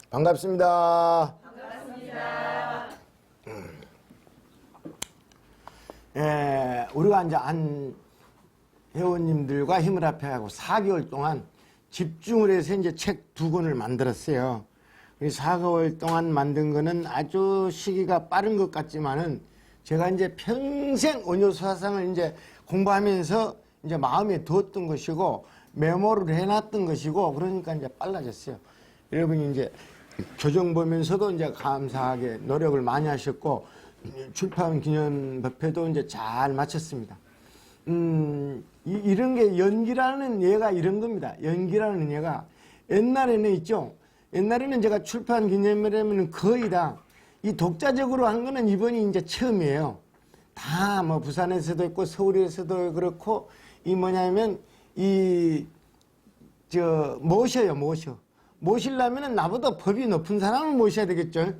반갑습니다. 반갑습니다. 우리가 이제 한 회원님들과 힘을 합해하고 4개월 동안 집중을 해서 이제 책 2권을 만들었어요. 4개월 동안 만든 거는 아주 시기가 빠른 것 같지만은 제가 이제 평생 원효 사상을 이제 공부하면서 이제 마음에 두었던 것이고 메모를 해놨던 것이고 그러니까 이제 빨라졌어요. 여러분이 이제 교정 보면서도 이제 감사하게 노력을 많이 하셨고 출판 기념 법회도 이제 잘 마쳤습니다. 이런 게 연기라는 예가 이런 겁니다. 연기라는 예가 옛날에는 있죠. 옛날에는 제가 출판 기념회라면 거의 다 이 독자적으로 한 거는 이번이 이제 처음이에요. 다 뭐 부산에서도 있고 서울에서도 그렇고 이 뭐냐면 모시려면은 나보다 법이 높은 사람을 모셔야 되겠죠.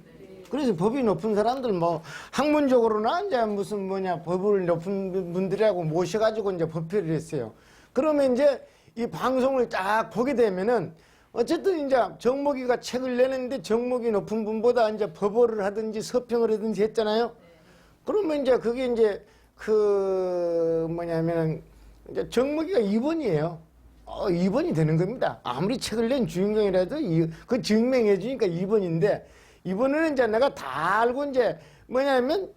그래서 법이 높은 사람들 뭐 학문적으로나 이제 무슨 법을 높은 분들하고 모셔가지고 이제 법회를 했어요. 그러면 이제 이 방송을 딱 보게 되면은 어쨌든 이제 정목이가 책을 내는데 정목이 높은 분보다 이제 법어를 하든지 서평을 하든지 했잖아요. 그러면 이제 그게 이제 이제 정목이가 2번이에요. 2번이 되는 겁니다. 아무리 책을 낸 주인공이라도 그 증명해 주니까 2번인데 이번에는 이제 내가 다 알고 이제 그냥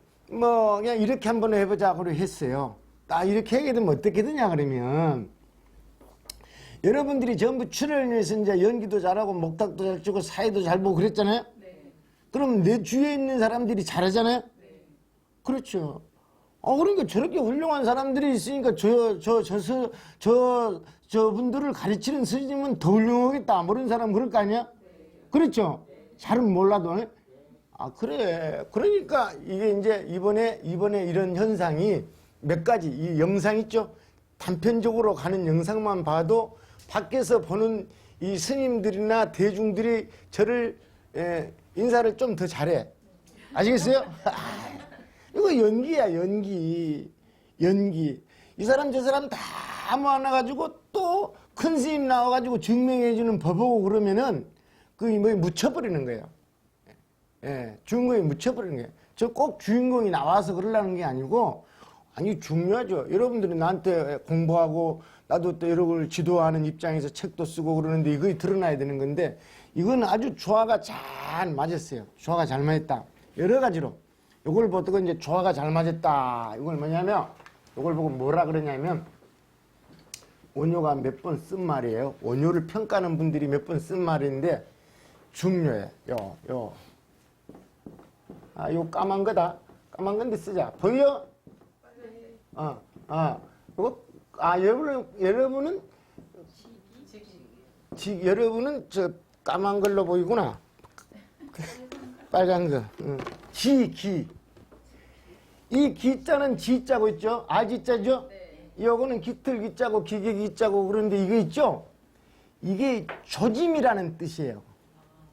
이렇게 한번 해보자고 했어요. 딱 이렇게 하게 되면 어떻게 되냐 그러면 여러분들이 전부 출연해서 이제 연기도 잘하고 목탁도 잘 치고 사회도 잘 보고 그랬잖아요. 네. 그럼 내 주위에 있는 사람들이 잘하잖아요. 네. 그렇죠. 그러니까 저렇게 훌륭한 사람들이 있으니까 저분들을 가르치는 스님은 더 훌륭하겠다. 모르는 사람은 그럴 거 아니야? 그렇죠? 잘은 몰라도. 그래. 그러니까 이게 이제 이번에 이런 현상이 몇 가지, 이 영상 있죠? 단편적으로 가는 영상만 봐도 밖에서 보는 이 스님들이나 대중들이 저를, 인사를 좀 더 잘해. 아시겠어요? 이거 연기야, 연기. 이 사람, 저 사람 다 모아놔가지고 또 큰 스님 나와가지고 증명해주는 법하고 그러면은 묻혀버리는 거예요. 주인공이 묻혀버리는 거예요. 저 꼭 주인공이 나와서 그러려는 게 아니고, 중요하죠. 여러분들이 나한테 공부하고, 나도 또 여러 걸 지도하는 입장에서 책도 쓰고 그러는데 이거 드러나야 되는 건데, 이건 아주 조화가 잘 맞았어요. 조화가 잘 맞았다. 여러 가지로. 요걸 보고 이제 조화가 잘 맞았다. 이걸 요걸 보고 뭐라 그러냐면, 원효가 몇 번 쓴 말이에요. 원효를 평가하는 분들이 몇 번 쓴 말인데, 중요해. 요 까만 거다. 까만 건데 쓰자. 보여? 여러분은 저 까만 걸로 보이구나. 빨간 거. 기. 이 기자는 지자고 있죠? 아지자죠? 요거는 깃털 기자고 기계 기자고 그런데 이거 있죠? 이게 조짐이라는 뜻이에요.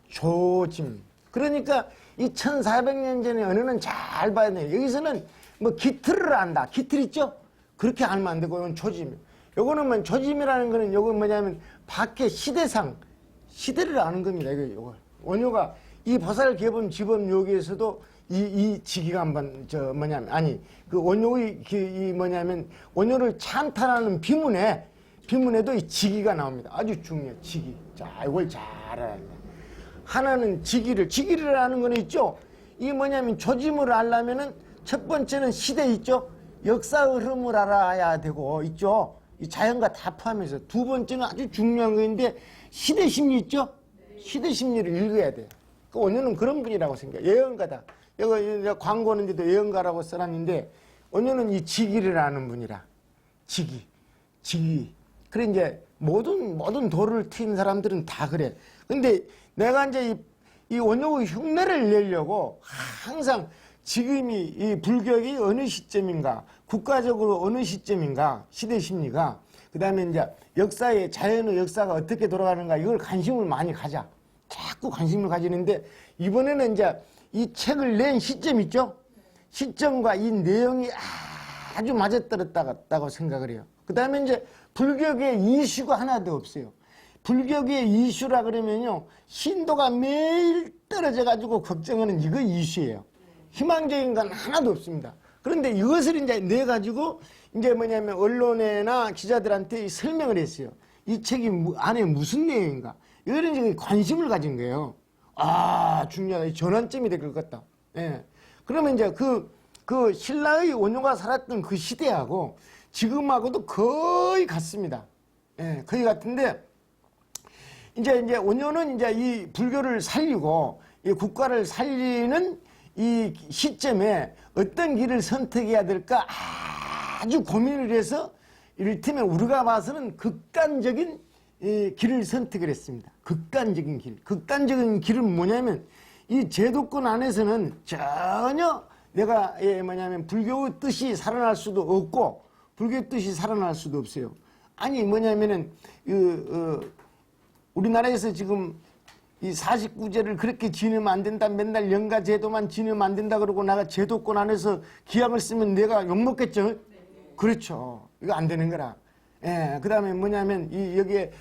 조짐. 그러니까 이 1400년 전에 언어는 잘 봐야 돼요. 여기서는 깃털을 안다. 깃털 있죠? 그렇게 알면 안 되고 이건 조짐. 요거는 조짐이라는 거는 요거 뭐냐면 밖의 시대상, 시대를 아는 겁니다. 요거. 원효가 이 보살 개범 지범 여기에서도 이 지기가 한번 원효의 원효를 찬탄하는 비문에도 이 지기가 나옵니다. 아주 중요해. 지기. 자, 이걸 잘 알아야 돼. 하나는 지기를 아는 거는 있죠. 이 조짐을 알려면은 첫 번째는 시대 있죠. 역사 흐름을 알아야 되고 있죠. 이 자연과 다 포함해서. 두 번째는 아주 중요한 거인데 시대 심리 있죠. 시대 심리를 읽어야 돼요. 그 원효는 그런 분이라고 생각해요. 예언가다. 이거 광고하는데도 예언가라고 써놨는데 원효는 이 지기를 아는 분이라. 지기. 그래 이제 모든 도를 틔는 사람들은 다 그래. 근데 내가 이제 이 원효의 흉내를 내려고 항상 지금이 이 불교의 어느 시점인가, 국가적으로 어느 시점인가, 시대 심리가, 그 다음에 이제 역사의, 자연의 역사가 어떻게 돌아가는가, 이걸 관심을 많이 가자. 자꾸 관심을 가지는데, 이번에는 이제 이 책을 낸 시점 있죠? 시점과 이 내용이 아주 맞아떨어졌다고 생각을 해요. 그 다음에 이제 불교계에 이슈가 하나도 없어요. 불교계의 이슈라 그러면요, 신도가 매일 떨어져 가지고 걱정하는 이거 이슈예요. 희망적인 건 하나도 없습니다. 그런데 이것을 이제 내 가지고 이제 뭐냐면 언론에나 기자들한테 설명을 했어요. 이 책이 안에 무슨 내용인가, 이런 이제 관심을 가진 거예요. 아, 중요하다. 이 전환점이 될 것 같다. 예. 그러면 이제 그 신라의 원효가 살았던 그 시대하고 지금하고도 거의 같습니다. 예, 거의 같은데, 이제 원효는 이제 이 불교를 살리고 이 국가를 살리는 이 시점에 어떤 길을 선택해야 될까 아주 고민을 해서 이를테면 우리가 봐서는 극단적인 이 길을 선택을 했습니다. 극단적인 길. 극단적인 길은 뭐냐면 이 제도권 안에서는 전혀 내가 뭐냐면 불교의 뜻이 살아날 수도 없고 불교의 뜻이 살아날 수도 없어요. 아니 뭐냐면은 우리나라에서 지금 이 49제를 그렇게 지내면 안 된다, 맨날 영가 제도만 지내면 안 된다 그러고 나가 제도권 안에서 기약을 쓰면 내가 욕먹겠죠? 네. 그렇죠. 이거 안 되는 거라. 예, 그 다음에 뭐냐면 여기에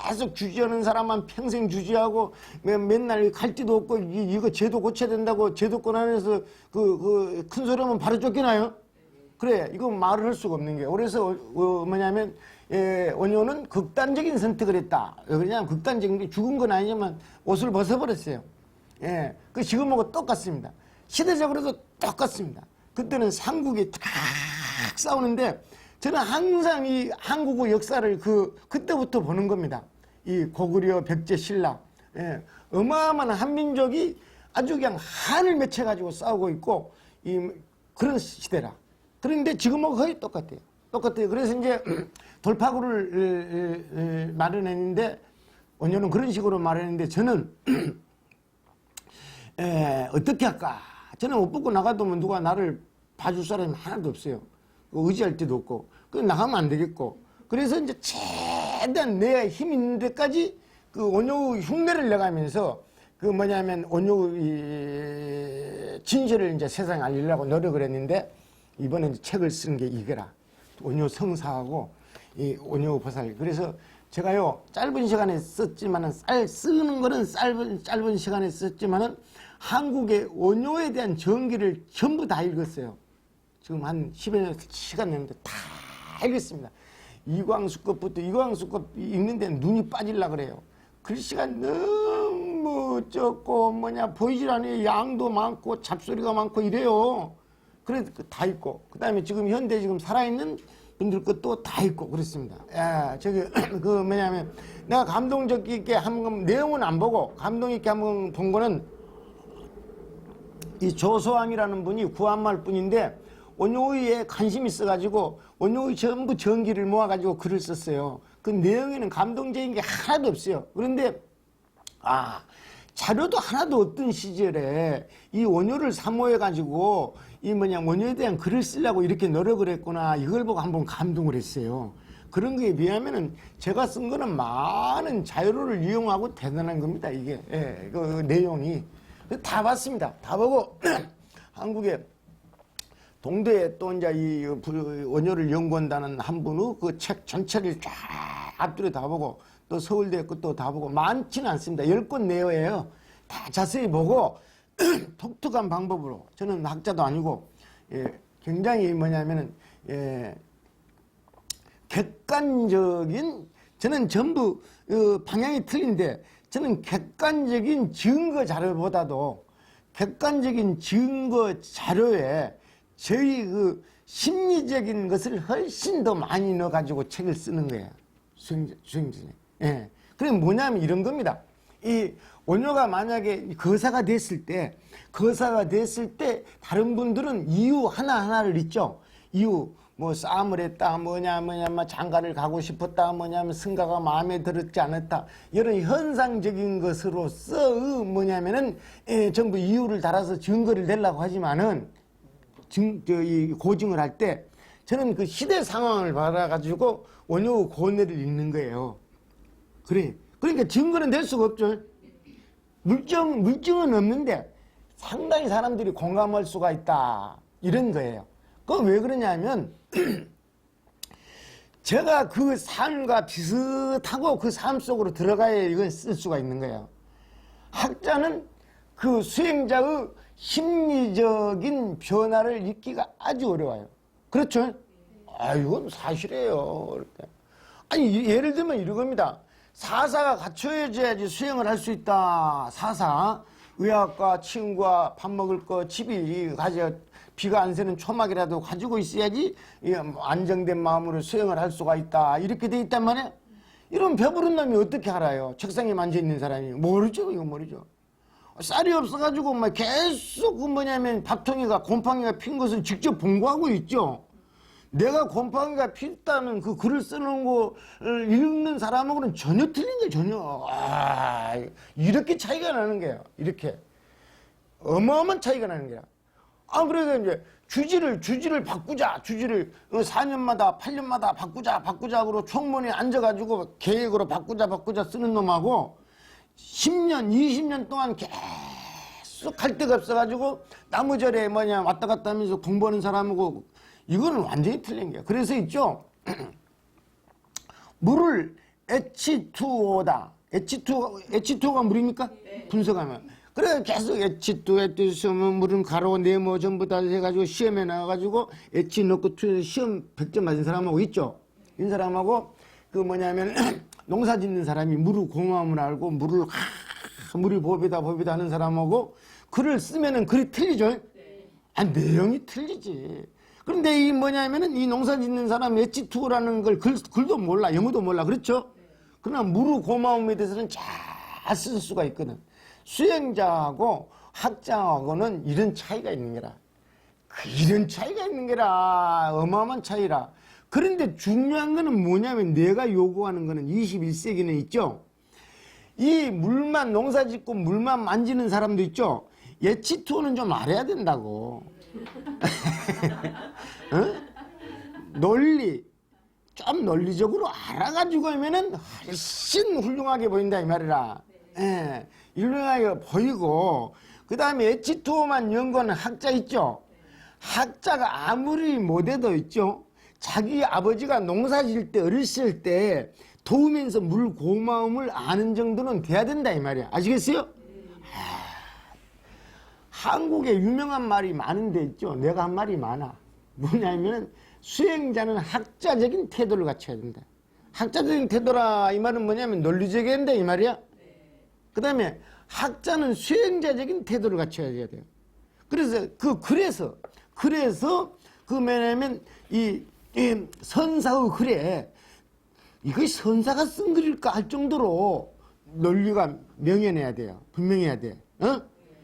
계속 주지하는 사람만 평생 주지하고 맨날 갈 데도 없고 이거 제도 고쳐야 된다고 제도권 안에서 큰 소리 하면 바로 쫓기나요? 그래, 이거 말을 할 수가 없는 게요. 그래서 뭐냐면 원효는 극단적인 선택을 했다. 그냥 극단적인 게 죽은 건 아니지만 옷을 벗어버렸어요. 예, 그 지금하고 똑같습니다. 시대적으로도 똑같습니다. 그때는 삼국이 탁 싸우는데 저는 항상 이 한국의 역사를 그때부터 보는 겁니다. 이 고구려, 백제, 신라, 예, 어마어마한 한민족이 아주 그냥 한을 맺혀가지고 싸우고 있고 그런 시대라. 그런데 지금하고 거의 똑같아요. 똑같아요. 그래서 이제 돌파구를 마련했는데 원효는 그런 식으로 마련했는데 저는 어떻게 할까? 저는 옷 벗고 나가두면 누가 나를 봐줄 사람이 하나도 없어요. 의지할 데도 없고, 나가면 안 되겠고. 그래서 이제 최대한 내 힘 있는 데까지 원효의 흉내를 내가면서 뭐냐면 원효의 진실을 이제 세상에 알리려고 노력을 했는데 이번에 이제 책을 쓴 게 이거라. 원효 성사하고 이 원효 보살. 그래서 제가요, 짧은 시간에 썼지만은, 쓰는 거는 짧은 시간에 썼지만은 한국의 원효에 대한 전기를 전부 다 읽었어요. 지금 한 10여 년 시간 내는데 다 읽었습니다. 이광수 것부터, 이광수 것 읽는데 눈이 빠질라 그래요. 글씨가 너무 적고 보이질 않아요. 양도 많고 잡소리가 많고 이래요. 그래도 다 읽고, 그 다음에 지금 현대 지금 살아있는 분들 것도 다 읽고 그렇습니다. 야, 뭐냐면 내가 감동적 있게 한번 내용은 안 보고 감동 있게 한번 본 거는 이 조소왕이라는 분이 구한말 분인데 원효에 관심이 있어가지고 원효의 전부 전기를 모아가지고 글을 썼어요. 그 내용에는 감동적인 게 하나도 없어요. 그런데 자료도 하나도 없던 시절에 이 원효를 사모해가지고 원효에 대한 글을 쓰려고 이렇게 노력을 했구나. 이걸 보고 한번 감동을 했어요. 그런 거에 비하면은 제가 쓴 거는 많은 자료를 이용하고 대단한 겁니다. 이게, 그 내용이. 다 봤습니다. 다 보고 한국에 동대에 또 이제 이 원효를 연구한다는 한 분의 그 책 전체를 쫙 앞뒤로 다 보고 또 서울대 것도 다 보고 많지는 않습니다. 10권 내외예요. 다 자세히 보고 독특한 방법으로 저는 학자도 아니고 굉장히 객관적인 저는 전부 방향이 틀린데 저는 객관적인 증거 자료보다도 객관적인 증거 자료에 저희 심리적인 것을 훨씬 더 많이 넣어가지고 책을 쓰는 거예요. 수행진이. 예. 그럼 뭐냐면 이런 겁니다. 이 원효가 만약에 거사가 됐을 때 다른 분들은 이유 하나하나를 있죠. 이유, 싸움을 했다, 장가를 가고 싶었다, 승가가 마음에 들었지 않았다. 이런 현상적인 것으로서 전부 이유를 달아서 증거를 내려고 하지만은, 고증을 할 때, 저는 그 시대 상황을 받아가지고 원효 고뇌를 읽는 거예요. 그래. 그러니까 증거는 낼 수가 없죠. 물증은 없는데 상당히 사람들이 공감할 수가 있다. 이런 거예요. 그건 왜 그러냐면, 제가 그 삶과 비슷하고 그 삶 속으로 들어가야 이건 쓸 수가 있는 거예요. 학자는 그 수행자의 심리적인 변화를 읽기가 아주 어려워요. 그렇죠? 아, 이건 사실이에요. 아니, 예를 들면 이런 겁니다. 사사가 갖춰져야지 수행을 할 수 있다. 사사. 의학과, 친구와 밥 먹을 거, 집이 가져, 비가 안 새는 초막이라도 가지고 있어야지 안정된 마음으로 수행을 할 수가 있다. 이렇게 돼 있단 말이에요. 이런 배부른 놈이 어떻게 알아요? 책상에 앉아있는 사람이. 모르죠, 이거 모르죠. 쌀이 없어가지고 막 계속 그 뭐냐면 밥통이가 곰팡이가 핀 것을 직접 본거하고 있죠. 내가 곰팡이가 핀다는 그 글을 쓰는 거를 읽는 사람하고는 전혀 틀린 거예요, 전혀. 아, 이렇게 차이가 나는 거예요. 이렇게. 어마어마한 차이가 나는 거야. 아, 그래서 이제 주지를 바꾸자. 주지를 4년마다, 8년마다 바꾸자고 총무원에 앉아가지고 계획으로 바꾸자 쓰는 놈하고 10년, 20년 동안 계속 할 데가 없어가지고 나무절에 왔다 갔다 하면서 공부하는 사람하고 이거는 완전히 틀린 거예요. 그래서 있죠. 물을 H2O다. H2O가 물입니까? 네. 분석하면. 그래 계속 H2O 물은 가로 네모 전부 다 해가지고 시험에 나와가지고 H 넣고 2 시험 100점 맞은 사람하고 있죠. 이 사람하고 그 뭐냐면 농사 짓는 사람이 물의 고마움을 알고 물이 법이다 하는 사람하고 글을 쓰면은 글이 틀리죠. 아, 내용이 틀리지. 그런데 이 뭐냐면은 이 농사 짓는 사람 H2O라는 걸 글도 몰라, 영어도 몰라, 그렇죠? 그러나 물의 고마움에 대해서는 잘 쓸 수가 있거든. 수행자하고 학자하고는 이런 차이가 있는 거라. 이런 차이가 있는 거라. 어마어마한 차이라. 그런데 중요한 거는 뭐냐면 내가 요구하는 거는 21세기는 있죠. 이 물만 농사 짓고 물만 만지는 사람도 있죠. H2O는 좀 알아야 된다고. 어? 논리. 좀 논리적으로 알아가지고 하면은 훨씬 훌륭하게 보인다 이 말이라. 예, 훌륭하게 보이고 그 다음에 H2O만 연구하는 학자 있죠. 학자가 아무리 못해도 있죠. 자기 아버지가 농사 지을 때 어렸을 때 도우면서 물 고마움을 아는 정도는 돼야 된다 이 말이야. 아시겠어요? 한국에 유명한 말이 많은데 있죠. 내가 한 말이 많아. 뭐냐면 수행자는 학자적인 태도를 갖춰야 된다. 학자적인 태도라 이 말은 뭐냐면 논리적인데 이 말이야. 그 다음에 학자는 수행자적인 태도를 갖춰야 돼요. 그래서 그 뭐냐면 이 선사의 글에 이것이 선사가 쓴 글일까 할 정도로 논리가 명연해야 돼요. 분명해야 돼. 어?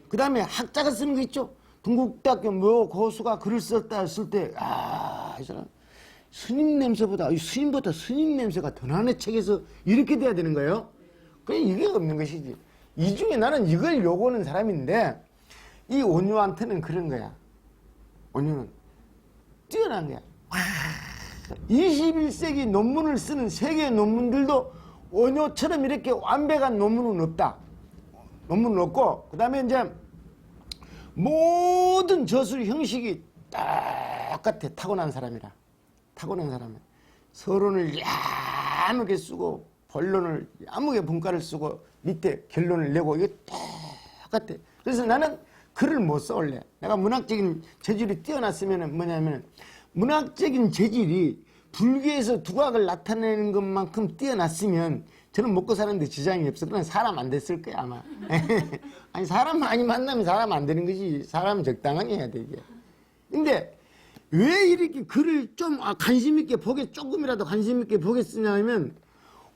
그 다음에 학자가 쓰는 거 있죠. 동국대학교 뭐 고수가 글을 썼다 했을 때, 이 사람 스님 냄새가 더 나는 책에서 이렇게 돼야 되는 거예요. 그냥 이게 없는 것이지. 이 중에 나는 이걸 요구하는 사람인데 이 온유한테는 그런 거야. 온유는 뛰어난 거야. 21세기 논문을 쓰는 세계 논문들도 온유처럼 이렇게 완벽한 논문은 없다. 논문은 없고 그 다음에 이제 모든 저술 형식이 똑같아. 타고난 사람이라. 타고난 사람이야. 서론을 야무게 쓰고 본론을 야무게 분과를 쓰고 밑에 결론을 내고 이게 똑같아. 그래서 나는 글을 못 써올래. 내가 문학적인 재질이 뛰어났으면 뭐냐면 문학적인 재질이 불교에서 두각을 나타내는 것만큼 뛰어났으면 저는 먹고 사는데 지장이 없어. 그냥 사람 안 됐을 거야 아마. 아니 사람 많이 만나면 사람 안 되는 거지. 사람 적당하게 해야 돼 이게. 근데 왜 이렇게 글을 좀 관심 있게 보게 조금이라도 관심 있게 보겠으냐 하면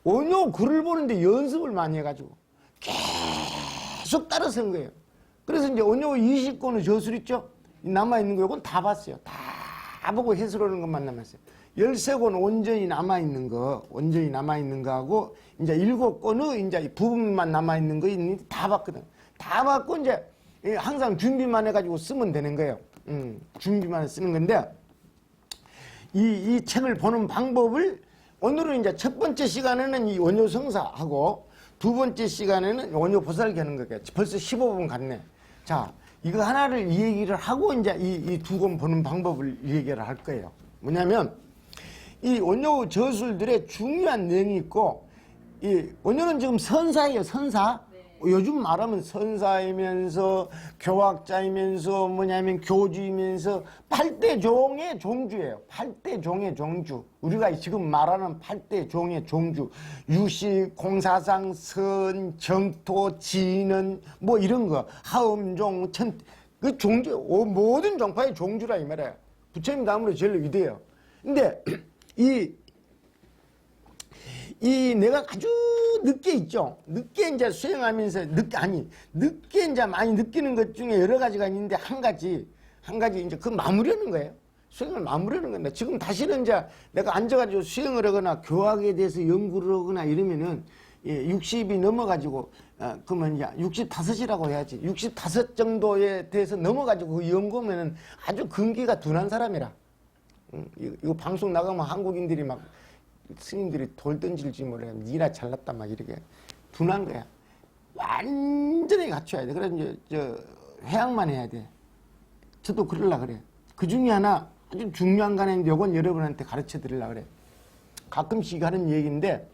온요 글을 보는데 연습을 많이 해가지고 계속 따라서 한 거예요. 그래서 이제 온요 20권의 저술 있죠? 남아있는 거 이건 다 봤어요. 다 보고 해설하는 것만 남았어요. 13권 온전히 남아있는 거 하고 이제 7권의 이제 부분만 남아있는 거 있는데 다 봤거든. 다 봤고 이제 항상 준비만 해가지고 쓰면 되는 거예요. 준비만 쓰는 건데 이 책을 보는 방법을 오늘은 이제 첫 번째 시간에는 이 원효 성사하고 두 번째 시간에는 원효 보살기 하는 거예요. 벌써 15분 갔네. 자, 이거 하나를 이 얘기를 하고 이제 이 두 권 보는 방법을 이 얘기를 할 거예요. 뭐냐면 이 원효 저술들의 중요한 내용이 있고, 이 원효는 지금 선사예요, 선사. 요즘 말하면 선사이면서 교학자이면서 뭐냐면 교주이면서 8대 종의 종주예요. 8대 종의 종주. 우리가 지금 말하는 8대 종의 종주. 유식, 공사상, 선, 정토, 진은 뭐 이런 거. 하음종, 천, 그 종주, 모든 종파의 종주라 이 말이에요. 부처님 다음으로 제일 위대해요. 근데 이 내가 아주 늦게 있죠. 늦게 이제 수행하면서 늦게 이제 많이 느끼는 것 중에 여러 가지가 있는데 한 가지 이제 그 마무리하는 거예요. 수행을 마무리하는 겁니다. 지금 다시는 이제 내가 앉아가지고 수행을 하거나 교학에 대해서 연구를 하거나 이러면은 60이 넘어가지고 그러면 이제 65이라고 해야지. 65 정도에 대해서 넘어가지고 그 연구하면은 아주 근기가 둔한 사람이라. 이거 방송 나가면 한국인들이 막 스님들이 돌 던질지 모르겠 니나 잘났다 막 이렇게 둔한 거야. 완전히 갖춰야 돼. 그래서 이제 회양만 해야 돼. 저도 그러려 그래. 그 중에 하나 아주 중요한 거는 요건 여러분한테 가르쳐 드리려 그래. 가끔씩 하는 얘기인데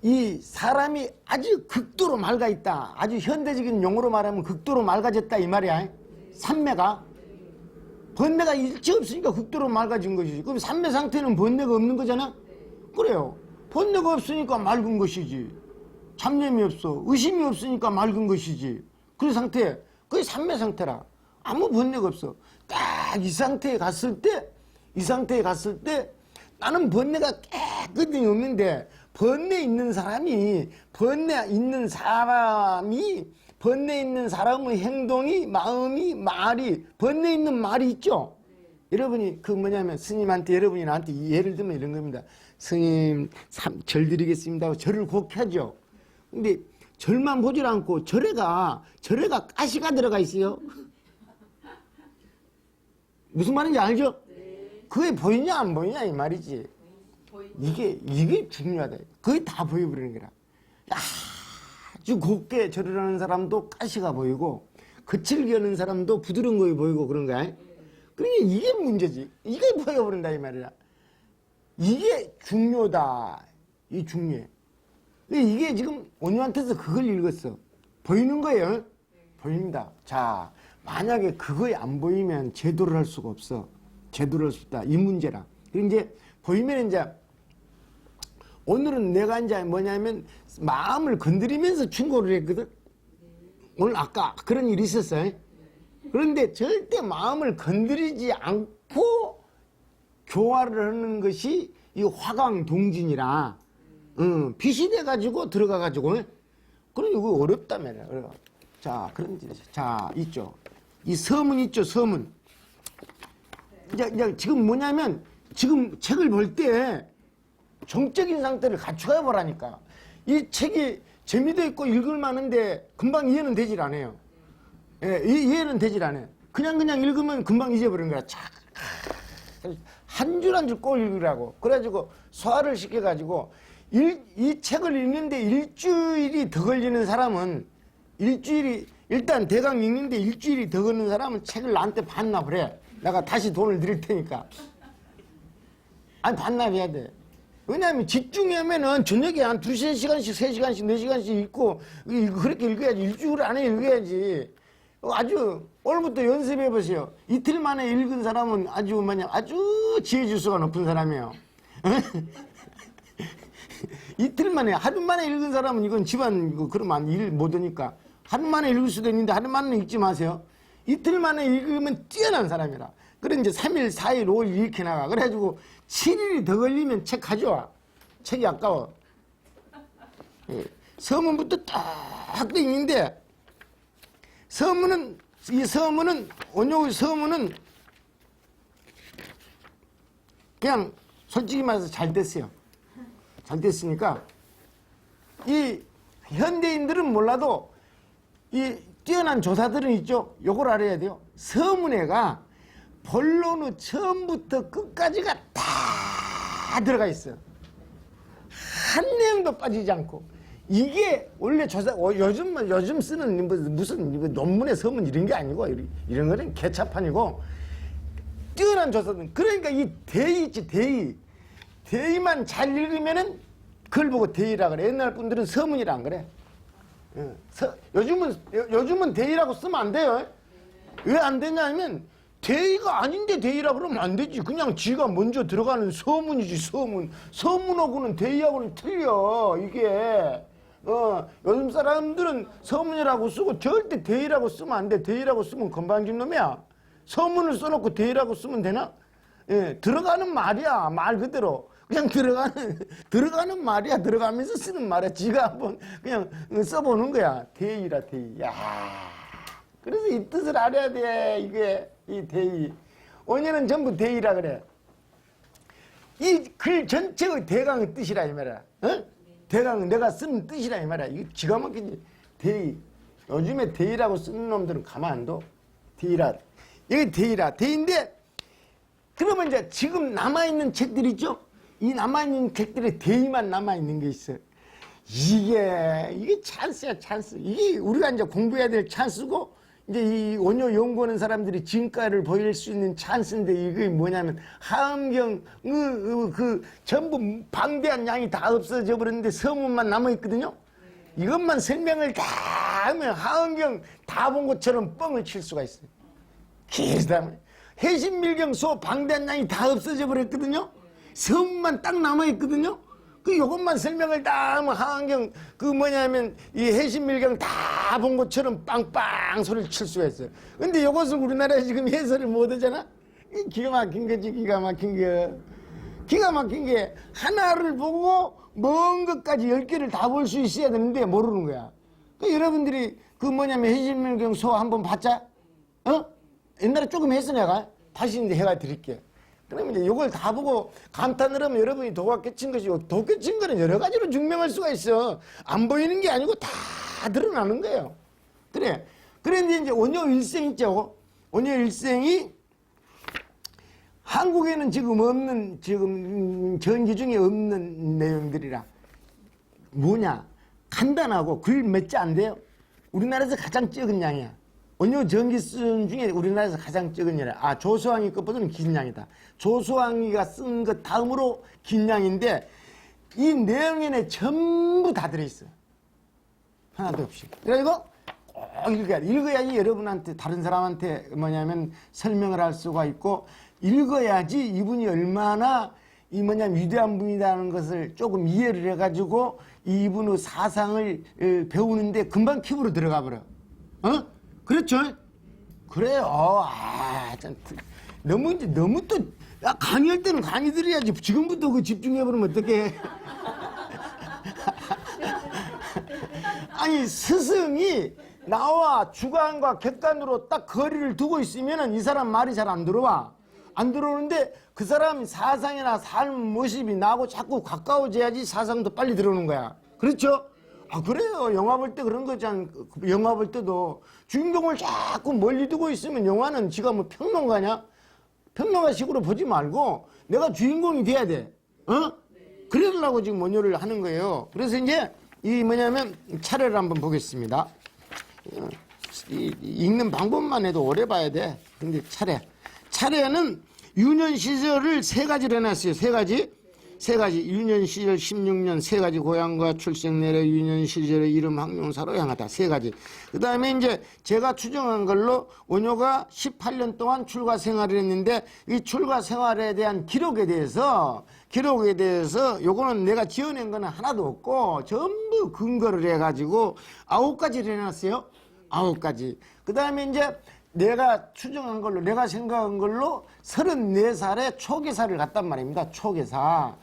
이 사람이 아주 극도로 맑아 있다. 아주 현대적인 용어로 말하면 극도로 맑아졌다 이 말이야. 삼매가 번뇌가 일체 없으니까 극도로 맑아진 것이지. 그럼 삼매 상태는 번뇌가 없는 거잖아? 그래요. 번뇌가 없으니까 맑은 것이지. 잡념이 없어. 의심이 없으니까 맑은 것이지. 그 상태, 그게 삼매 상태라. 아무 번뇌가 없어. 딱 이 상태에 갔을 때, 나는 번뇌가 깨끗이 없는데, 번뇌 있는 사람의 행동이, 마음이, 말이, 번뇌 있는 말이 있죠? 여러분이, 스님한테, 여러분이 나한테 예를 들면 이런 겁니다. 스님, 절 드리겠습니다 하고 절을 꼭 하죠. 근데 절만 보질 않고 절에가 가시가 들어가 있어요. 무슨 말인지 알죠? 그게 보이냐, 안 보이냐, 이 말이지. 이게 중요하다. 그게 다 보여버리는 거라. 아주 곱게 절을 하는 사람도 가시가 보이고 거칠게 하는 사람도 부드러운 거 보이고 그런 거야. 그러니까 이게 문제지. 이게 보여버린다 이 말이야. 이게 중요하다. 이게 중요해. 이게 지금 원효한테서 그걸 읽었어. 보이는 거예요. 보입니다. 자, 만약에 그거에 안 보이면 제도를 할 수가 없어. 제도를 할 수 없다. 이 문제라. 그리고 이제 보이면 이제 오늘은 내가 이제 뭐냐면 마음을 건드리면서 충고를 했거든. 오늘 아까 그런 일이 있었어요. 그런데 절대 마음을 건드리지 않고 교화를 하는 것이 이 화광동진이라 빛이 돼가지고 들어가가지고 그러니 이거 어렵다며. 자, 자, 있죠. 이 서문 있죠, 서문. 이제 지금 뭐냐면 지금 책을 볼 때 정적인 상태를 갖춰야 보라니까. 이 책이 재미도 있고 읽을 만한데 금방 이해는 되질 않아요. 예, 이해는 되질 않아요. 그냥 읽으면 금방 잊어버리는 거야. 한 줄 한 줄 꼭 읽으라고. 그래가지고 소화를 시켜가지고 이 책을 읽는데 일주일이 더 걸리는 사람은 일단 대강 읽는데 일주일이 더 걸리는 사람은 책을 나한테 반납을 해. 내가 다시 돈을 드릴 테니까. 아니 반납해야 돼. 왜냐하면 집중하면은 저녁에 한 2-3시간씩 3시간씩 4시간씩 읽고 그렇게 읽어야지. 일주일 안에 읽어야지. 아주 오늘부터 연습해 보세요. 이틀 만에 읽은 사람은 아주 지혜지수가 높은 사람이에요. 이틀 만에 하루 만에 읽은 사람은 이건 집안 그러면 일 못하니까 하루 만에 읽을 수도 있는데 하루 만에 읽지 마세요. 이틀 만에 읽으면 뛰어난 사람이라. 그래 이제 3일, 4일, 5일 이렇게 나가. 그래가지고 7일이 더 걸리면 책 가져와. 책이 아까워. 예. 서문부터 딱 있는데 원효의 서문은 그냥 솔직히 말해서 잘 됐어요. 잘 됐으니까 이 현대인들은 몰라도 이 뛰어난 조사들은 있죠. 요걸 알아야 돼요. 서문에가 본론의 처음부터 끝까지가 다 들어가 있어요. 한 내용도 빠지지 않고. 이게 원래 요즘 쓰는 무슨 논문의 서문 이런 게 아니고 이런 거는 개차판이고 뛰어난 조사들. 그러니까 이 대의 있지, 대의. 대의만 잘 읽으면은 그걸 보고 대의라 그래. 옛날 분들은 서문이라 안 그래. 요즘은 대의라고 쓰면 안 돼요. 왜 안 되냐면 대의가 아닌데 대의라 그러면 안 되지. 그냥 지가 먼저 들어가는 서문이지, 서문. 서문하고는 대의하고는 틀려, 이게. 요즘 사람들은 서문이라고 쓰고 절대 대의라고 쓰면 안 돼. 대의라고 쓰면 건방진 놈이야. 서문을 써놓고 대의라고 쓰면 되나? 예, 들어가는 말이야, 말 그대로. 그냥 들어가는 말이야. 들어가면서 쓰는 말이야. 지가 한번 그냥 써보는 거야. 대의라, 대의. 야, 그래서 이 뜻을 알아야 돼, 이게, 이 대의. 원예는 전부 대의라 그래. 이 글 전체의 대강의 뜻이라, 이 말이야. 대강은 내가 쓰는 뜻이라, 이 말이야. 이거 기가 막히지. 대의. 요즘에 대의라고 쓰는 놈들은 가만 안 둬. 대의라. 여기 대의라. 대의인데, 그러면 이제 지금 남아있는 책들 있죠? 이 남아있는 책들에 대의만 남아있는 게 있어요. 이게 찬스야, 찬스. 이게 우리가 이제 공부해야 될 찬스고, 이제 이 원효 연구하는 사람들이 진가를 보일 수 있는 찬스인데, 이게 뭐냐면, 하음경, 전부 방대한 양이 다 없어져 버렸는데 서문만 남아있거든요? 이것만 설명을 다 하면 하음경 다 본 것처럼 뻥을 칠 수가 있어요. 그다음에 해신밀경소 방대한 양이 다 없어져 버렸거든요? 서문만 딱 남아있거든요? 요것만 설명을 다 하면 하안경, 이 해신밀경 다 본 것처럼 빵빵 소리를 칠 수가 있어요. 근데 요것을 우리나라에 지금 해설을 못 하잖아? 기가 막힌 거지, 기가 막힌 게. 기가 막힌 게, 하나를 보고 먼 것까지 10개를 다 볼 수 있어야 되는데 모르는 거야. 여러분들이 해신밀경 소 한번 봤자? 옛날에 조금 했어, 내가. 다시 이제 해가 드릴게. 그러면 이제 이걸 다 보고 감탄을 하면 여러분이 도가 깨친 것이고, 도 깨친 거는 여러 가지로 증명할 수가 있어. 안 보이는 게 아니고 다 드러나는 거예요. 그래. 그런데 이제 원효 일생 있죠. 원효 일생이 한국에는 지금 전기 중에 없는 내용들이라. 뭐냐? 간단하고 글 몇 자 안 돼요. 우리나라에서 가장 적은 양이야. 원효 전기쓴 중에 우리나라에서 가장 적은 양이야. 조수왕이 것보다는 긴 양이다. 조수왕이가 쓴 것 다음으로 긴 양인데, 이 내용에는 전부 다 들어있어. 하나도 없이. 그래서 꼭 읽어야 돼. 읽어야지 여러분한테, 다른 사람한테 설명을 할 수가 있고, 읽어야지 이분이 얼마나 위대한 분이라는 것을 조금 이해를 해가지고 이분의 사상을 배우는데 금방 킵으로 들어가 버려. 그렇죠? 그래요. 너무 또, 강의할 때는 강의 들어야지. 지금부터 집중해버리면 어떡해. 아니, 스승이 나와 주관과 객관으로 딱 거리를 두고 있으면 이 사람 말이 잘 안 들어와. 안 들어오는데 그 사람 사상이나 삶 모습이 나하고 자꾸 가까워져야지 사상도 빨리 들어오는 거야. 그렇죠? 그래요. 영화 볼 때 그런 거잖아. 영화 볼 때도 주인공을 자꾸 멀리 두고 있으면 영화는 지가 뭐 평론가냐? 평론가식으로 보지 말고 내가 주인공이 돼야 돼. 그러려고 지금 원효를 하는 거예요. 그래서 이제 차례를 한번 보겠습니다. 읽는 방법만 해도 오래 봐야 돼. 근데 차례는 유년 시절을 3가지로 해놨어요. 3가지. 유년 시절 16년 3가지 고향과 출생 내려 유년 시절의 이름 학명사로 향하다. 3가지. 그 다음에 이제 제가 추정한 걸로 원효가 18년 동안 출가 생활을 했는데, 이 출가 생활에 대한 기록에 대해서 요거는 내가 지어낸 거는 하나도 없고 전부 근거를 해가지고 9가지를 해놨어요. 9가지. 그 다음에 이제 내가 추정한 걸로, 내가 생각한 걸로 34살에 초계사를 갔단 말입니다. 초계사가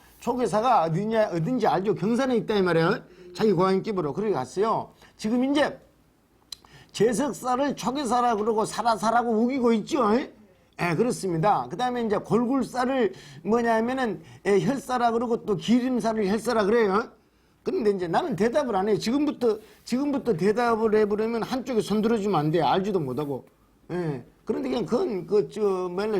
어딘지 알죠? 경산에 있다 이 말이에요. 자기 고향집으로. 그렇게 갔어요. 지금 이제 제석사를 초계사라 그러고 사라사라고 우기고 있죠. 그렇습니다. 그 다음에 이제 골굴사를 혈사라 그러고 또 기림사를 혈사라 그래요. 그런데 이제 나는 대답을 안 해요. 지금부터 대답을 해보려면 한쪽에 손들어주면 안 돼. 알지도 못하고. 그런데 그냥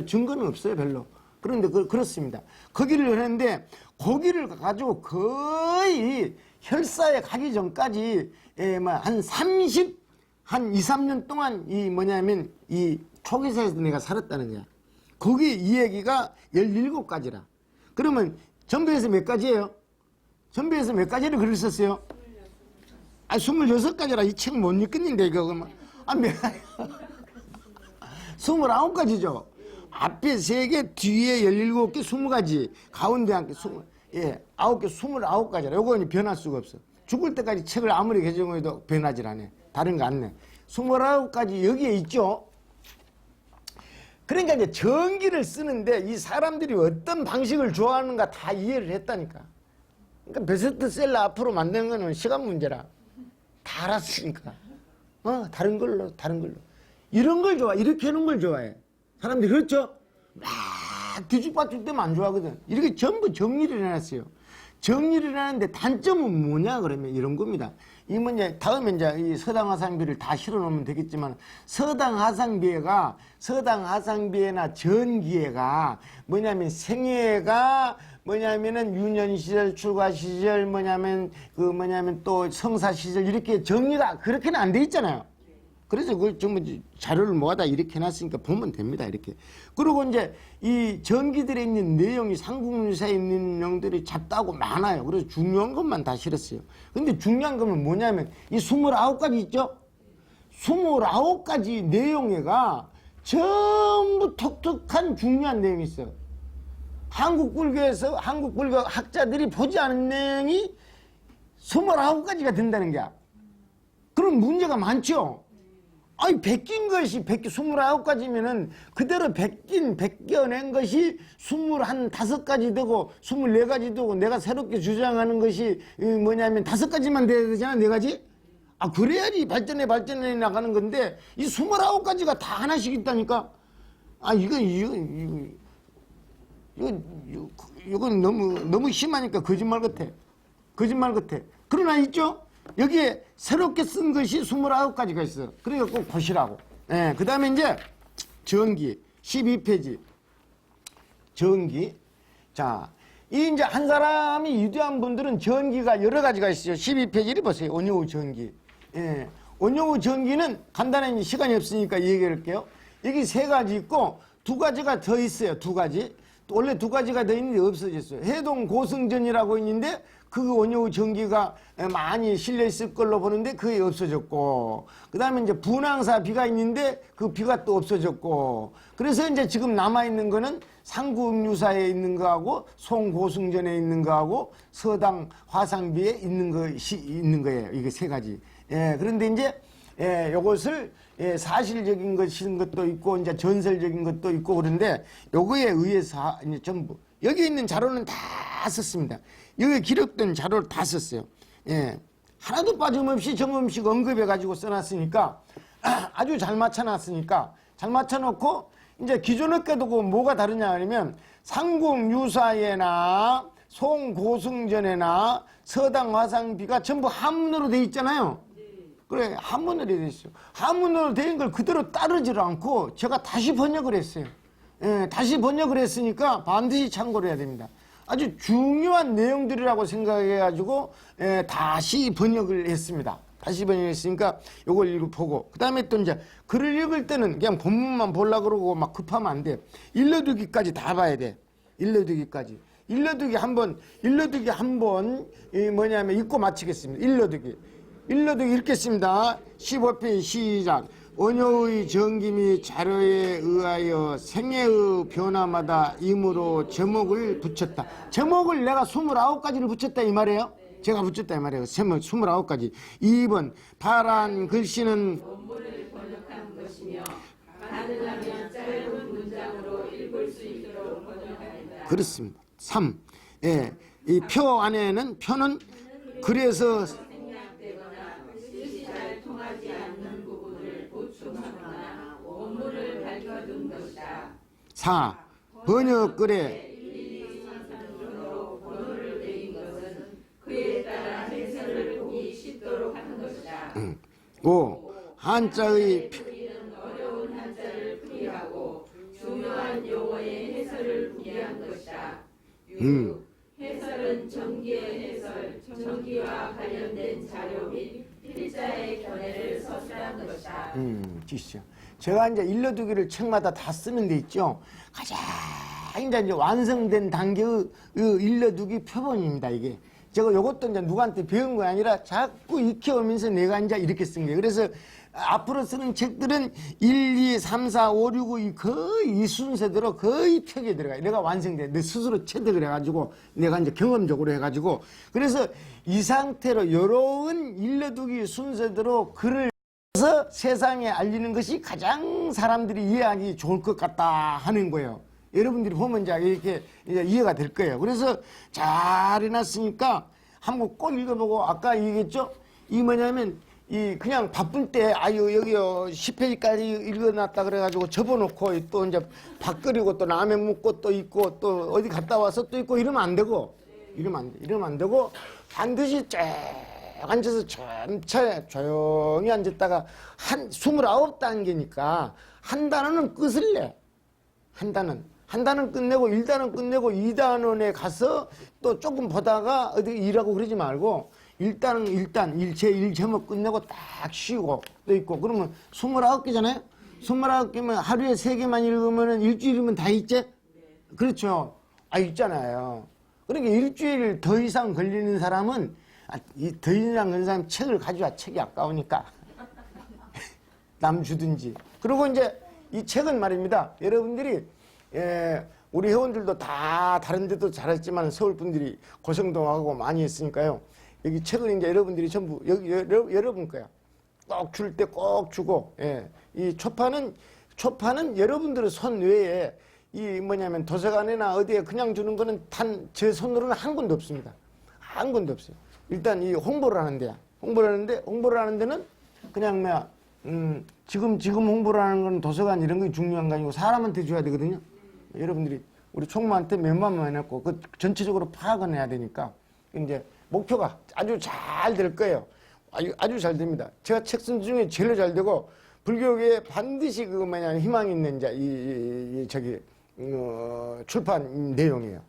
증거는 없어요, 별로. 그런데 그렇습니다. 거기를 했는데, 거기를 가지고 거의 혈사에 가기 전까지, 한 2, 3년 동안 이 초계사에서 내가 살았다는 거야. 거기 이 얘기가 17가지라. 그러면 전부에서 몇 가지예요? 전부에서 몇 가지를 글을 썼어요? 26가지라 이 책 못 읽겠는데 이거 그러면 29가지죠. 앞에 3개, 뒤에 17개, 20가지, 가운데 한 개, 9개, 29가지라. 요거 변할 수가 없어. 죽을 때까지 책을 아무리 개정해도 변하질 않아. 다른 거 안 내. 29가지 여기에 있죠. 그러니까 이제 전기를 쓰는데 이 사람들이 어떤 방식을 좋아하는가 다 이해를 했다니까. 그러니까 베스트셀러 앞으로 만드는 거는 시간 문제라. 다 알았으니까. 다른 걸로. 이런 걸 좋아. 이렇게 하는 걸 좋아해. 사람들이 그렇죠? 막 뒤죽박죽 되면 안 좋아하거든. 이렇게 전부 정리를 해놨어요. 정리를 해놨는데 단점은 뭐냐 그러면 이런 겁니다. 이 문제 다음에 이제 이 서당화상비를 다 실어놓으면 되겠지만 서당화상비회나 전기회가 뭐냐면 생애가 뭐냐면은 유년 시절, 출가 시절, 또 성사 시절 이렇게 정리가 그렇게는 안 돼 있잖아요. 그래서 그걸 전부 자료를 모아다 이렇게 해놨으니까 보면 됩니다. 이렇게. 그리고 이제 이 전기들에 있는 내용이 삼국유사에 있는 내용들이 작다고 많아요. 그래서 중요한 것만 다 실었어요. 근데 중요한 거는 뭐냐면 이 29가지 있죠? 29가지 내용에가 전부 독특한 중요한 내용이 있어요. 한국 불교 학자들이 보지 않은 내용이 29가지가 된다는 거야. 그럼 문제가 많죠? 아니, 베낀 것이 29가지면은 그대로 베껴낸 것이 25가지 되고 24가지 되고 내가 새롭게 주장하는 것이 뭐냐면 5가지만 돼야 되잖아, 4가지? 그래야지 발전해 나가는 건데 이 29가지가 다 하나씩 있다니까? 이건 너무 심하니까 거짓말 같아. 그러나 있죠? 여기에 새롭게 쓴 것이 29가지가 있어. 그러니까 꼭 보시라고. 그 다음에 이제 전기 12페이지. 전기. 자, 이 이제 한 사람이 유대한 분들은 전기가 여러 가지가 있어요. 12페이지를 보세요. 온유후 전기. 온유후 전기는 간단히 시간이 없으니까 얘기할게요. 여기 3가지 있고 2가지가 더 있어요. 2가지. 원래 2가지가 더 있는데 없어졌어요. 해동 고승전이라고 있는데 그 온유후 전기가 많이 실려 있을 걸로 보는데 그게 없어졌고, 그 다음에 이제 분황사 비가 있는데 그 비가 또 없어졌고, 그래서 이제 지금 남아있는 거는 상국유사에 있는 거하고 송고승전에 있는 거하고 서당 화상비에 있는 것이 있는 거예요. 이게 3가지. 그런데 이제 요것을 사실적인 것도 있고 이제 전설적인 것도 있고 그런데 요거에 의해서 이제 전부 여기 있는 자료는 다 썼습니다. 여기 기록된 자료를 다 썼어요. 하나도 빠짐없이 정음식 언급해가지고 써놨으니까 아주 잘 맞춰놨으니까 잘 맞춰놓고 이제 기존의 게도 뭐가 다르냐 하면 상국유사에나 송고승전에나 서당화상비가 전부 한문으로 돼 있잖아요. 그래, 한문으로 돼 있어요. 한문으로 된 걸 그대로 따르질 않고 제가 다시 번역을 했어요. 다시 번역을 했으니까 반드시 참고를 해야 됩니다. 아주 중요한 내용들이라고 생각해가지고 다시 번역을 했습니다. 다시 번역했으니까 요걸 읽어보고 그 다음에 또 이제 글을 읽을 때는 그냥 본문만 보려고 그러고 막 급하면 안 돼. 일러두기까지 다 봐야 돼. 일러두기까지. 일러두기 한번 뭐냐면 읽고 마치겠습니다. 일러두기 읽겠습니다. 15페이지 시작. 원효의 정기 및 자료에 의하여 생애의 변화마다 임으로 제목을 붙였다. 제목을 내가 29가지를 붙였다 이 말이에요. 제가 붙였다 이 말이에요. 제목 29가지. 2번 파란 글씨는 원문을 번역한 것이며 가능하면 짧은 문장으로 읽을 수 있도록 번역한다. 그렇습니다. 3. 이 표 안에는 표는 그래서 생략되거나 뜻이 잘 통하지 않는 부분을 보충하거나 원문을 밝혀둔 것이다. 4. 번역글에 상상적으로 번호를 내린 것은 그에 따라 해설을 보기 쉽도록 한 것이다. 5. 한자의 우리는 어려운 한자를 풀이하고 중요한 용어의 해설을 풀이한 것이다. 6. 해설은 전기의 해설, 전기와 관련된 자료 및 일자의 견해를 서술한 것이다. 주시죠. 제가 이제 일러두기를 책마다 다 쓰는 데 있죠. 가장 이제 완성된 단계의 일러두기 표본입니다, 이게. 제가 요것도 이제 누구한테 배운 거 아니라 자꾸 익혀오면서 내가 이제 이렇게 쓴 거예요. 그래서 앞으로 쓰는 책들은 1, 2, 3, 4, 5, 6, 5 거의 이 순서대로 거의 펴게 들어가요. 내가 완성돼. 내 스스로 체득을 해가지고 내가 이제 경험적으로 해가지고. 그래서 이 상태로 요런 일러두기 순서대로 글을 써서 세상에 알리는 것이 가장 사람들이 이해하기 좋을 것 같다 하는 거예요. 여러분들이 보면 이제 이렇게 이제 이해가 될 거예요. 그래서 잘 해놨으니까 한번 꼭 읽어보고 아까 얘기했죠? 이 뭐냐면 이 그냥 바쁠 때 아유 여기요 10페이지까지 읽어놨다 그래가지고 접어놓고 또 이제 밥 끓이고 또 라면 먹고 또 있고 또 어디 갔다 와서 또 있고 이러면 안 되고 이러면 안 되고 반드시 쫙 앉아서 천천히 조용히 앉았다가 한 29단계니까 한 단원은 끝을 내. 한 단원 끝내고 1단원 끝내고 2단원에 가서 또 조금 보다가 어디 일하고 그러지 말고 일단 제1 제목 끝내고 딱 쉬고 또 있고 그러면 29개잖아요. 29개면 하루에 3개만 읽으면 일주일이면 다 있지? 그렇죠. 있잖아요. 그러니까 일주일 더 이상 걸리는 사람은 더 이상 걸리는 사람 책을 가져와. 책이 아까우니까. 남 주든지. 그리고 이제 이 책은 말입니다. 여러분들이 우리 회원들도 다 다른 데도 잘했지만 서울 분들이 고성도 하고 많이 했으니까요. 여기 책을 이제 여러분들이 전부 여러분 거야. 꼭 줄 때 꼭 주고, 이 초판은 여러분들의 손 외에 이 뭐냐면 도서관이나 어디에 그냥 주는 거는 제 손으로는 한 군데 없습니다. 한 군데 없어요. 일단 이 홍보를 하는 데야. 홍보를 하는 데는 그냥 지금 홍보를 하는 건 도서관 이런 게 중요한 거 아니고 사람한테 줘야 되거든요. 여러분들이 우리 총무한테 몇만원 해놓고 그 전체적으로 파악은 해야 되니까 이제 목표가 아주 잘 될 거예요. 아주 잘 됩니다. 제가 책 쓴 중에 제일 잘 되고 불교계에 반드시 그 뭐냐 희망이 있는 이제 출판 내용이에요.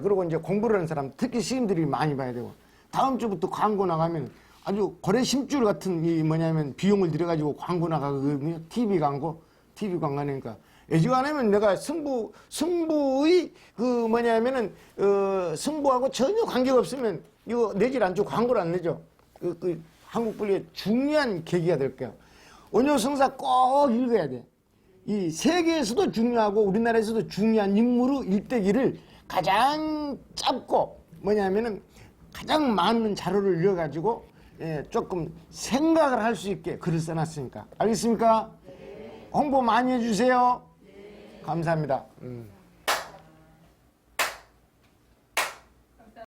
그리고 이제 공부를 하는 사람 특히 시인들이 많이 봐야 되고 다음 주부터 광고 나가면 아주 고래 심줄 같은 이 뭐냐면 비용을 들여가지고 광고 나가거든요. TV 광고니까. 예지간하면 내가 승부의 그 뭐냐면은 승부하고 전혀 관계가 없으면 이거 내질 않죠. 광고를 안 내죠. 그 한국 분리의 중요한 계기가 될 거예요. 원효성사 꼭 읽어야 돼. 이 세계에서도 중요하고 우리나라에서도 중요한 인물의 일대기를 가장 짧고 뭐냐면은 가장 많은 자료를 읽어가지고 조금 생각을 할 수 있게 글을 써놨으니까. 알겠습니까? 네. 홍보 많이 해주세요. 네. 감사합니다.